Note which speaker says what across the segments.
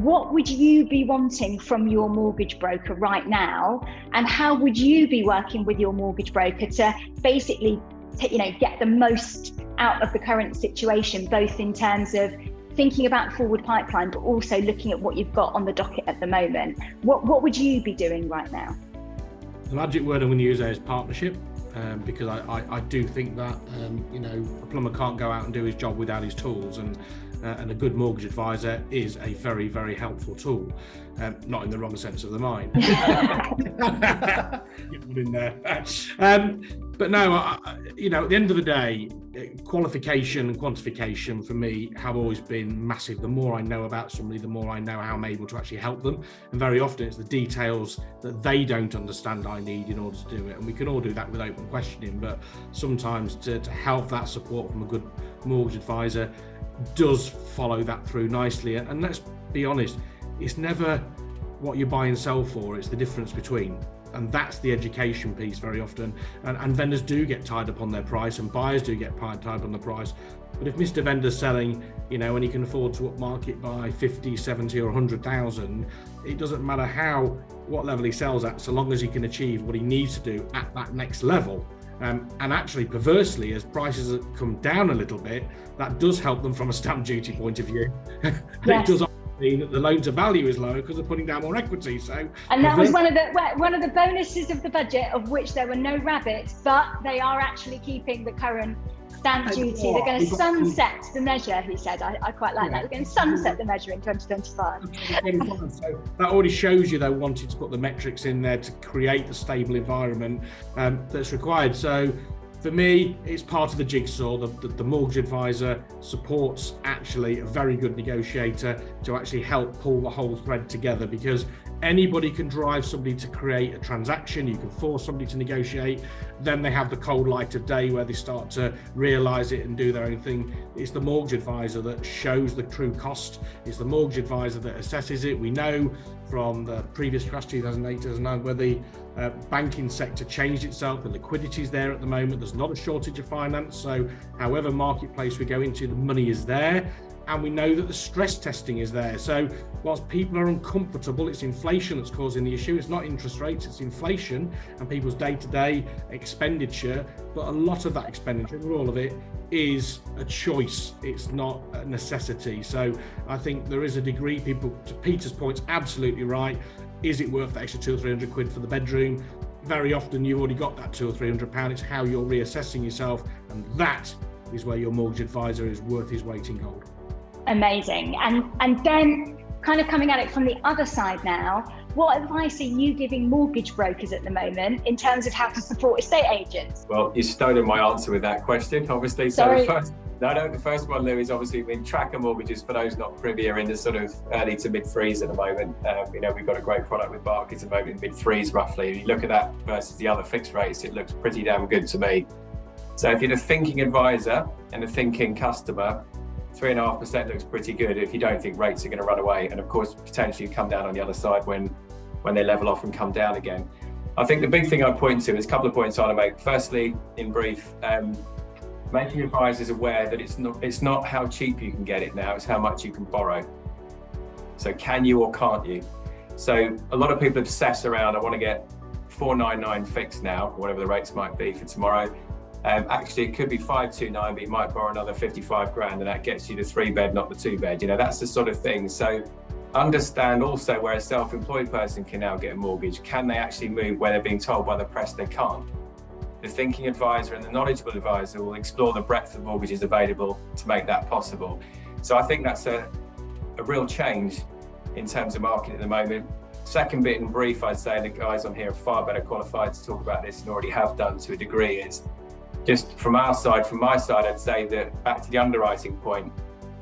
Speaker 1: what would you be wanting from your mortgage broker right now? And how would you be working with your mortgage broker to basically, get the most out of the current situation, both in terms of thinking about forward pipeline, but also looking at what you've got on the docket at the moment? What would you be doing right now?
Speaker 2: The magic word I'm going to use there is partnership, because I do think that, a plumber can't go out and do his job without his tools, and a good mortgage advisor is a very, very helpful tool, not in the wrong sense of the mind. Get one in there. But no, at the end of the day, qualification and quantification for me have always been massive. The more I know about somebody, the more I know how I'm able to actually help them. And very often it's the details that they don't understand I need in order to do it. And we can all do that with open questioning, but sometimes to have that support from a good mortgage advisor does follow that through nicely. And let's be honest, it's never what you buy and sell for, it's the difference between. And that's the education piece very often. And vendors do get tied up on their price, and buyers do get tied up on the price. But if Mr. Vendor's selling, and he can afford to upmarket by 50, 70 or 100,000, it doesn't matter what level he sells at, so long as he can achieve what he needs to do at that next level. And actually, perversely, as prices come down a little bit, that does help them from a stamp duty point of view. Yes. It does mean that the loan to value is lower because they're putting down more equity.
Speaker 1: And that was one of the bonuses of the budget, of which there were no rabbits, but they are actually keeping the current stamp duty. They're going to sunset the measure, he said. I quite like that. They're going to sunset the measure in 2025.
Speaker 2: So that already shows you they wanted to put the metrics in there to create the stable environment that's required. So for me, it's part of the jigsaw. The mortgage advisor supports actually a very good negotiator to actually help pull the whole thread together, because anybody can drive somebody to create a transaction. You can force somebody to negotiate. Then they have the cold light of day where they start to realise it and do their own thing. It's the mortgage advisor that shows the true cost. It's the mortgage advisor that assesses it. We know from the previous crash, 2008, 2009, where the banking sector changed itself. The liquidity is there at the moment. There's not a shortage of finance. So however marketplace we go into, the money is there. And we know that the stress testing is there. So whilst people are uncomfortable, it's inflation that's causing the issue. It's not interest rates, it's inflation and people's day-to-day expenditure. But a lot of that expenditure, all of it, is a choice. It's not a necessity. So I think there is a degree, people, to Peter's point, absolutely right. Is it worth the extra 200 or 300 quid for the bedroom? Very often you've already got that 200 or 300 pound. It's how you're reassessing yourself. And that is where your mortgage advisor is worth his weight in gold.
Speaker 1: Amazing. And then kind of coming at it from the other side now, what advice are you giving mortgage brokers at the moment in terms of how to support estate agents?
Speaker 3: Well, you've stolen my answer with that question, obviously.
Speaker 1: Sorry.
Speaker 3: The first one, Lou, is obviously tracker mortgages. For those not privy, are in the sort of early to mid threes at the moment. We've got a great product with Barclays at the moment in mid threes roughly. If you look at that versus the other fixed rates, it looks pretty damn good to me. So if you're the thinking advisor and the thinking customer, 3.5% looks pretty good if you don't think rates are going to run away, and of course potentially come down on the other side when they level off and come down again. I think the big thing I point to is a couple of points I want to make. Firstly, in brief, making advisors aware that it's not how cheap you can get it now, it's how much you can borrow. So can you or can't you? So a lot of people obsess around, I want to get 499 fixed now, or whatever the rates might be for tomorrow. Actually, it could be 529, but you might borrow another 55 grand, and that gets you the 3-bed, not the 2-bed. That's the sort of thing. So understand also where a self-employed person can now get a mortgage. Can they actually move where they're being told by the press they can't? The thinking advisor and the knowledgeable advisor will explore the breadth of mortgages available to make that possible. So I think that's a real change in terms of market at the moment. Second bit in brief, I'd say the guys on here are far better qualified to talk about this and already have done to a degree, is just from my side, I'd say that back to the underwriting point,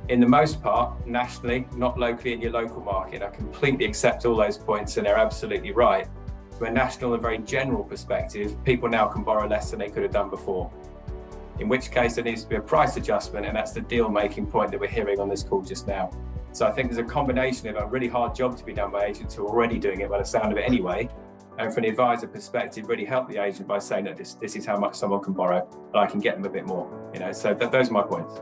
Speaker 3: in the most part, nationally, not locally in your local market, I completely accept all those points and they're absolutely right. From a national and very general perspective, people now can borrow less than they could have done before. In which case there needs to be a price adjustment, and that's the deal-making point that we're hearing on this call just now. So I think there's a combination of a really hard job to be done by agents who are already doing it by the sound of it anyway, and from the advisor perspective, really help the agent by saying that this is how much someone can borrow, and I can get them a bit more. So those are my points.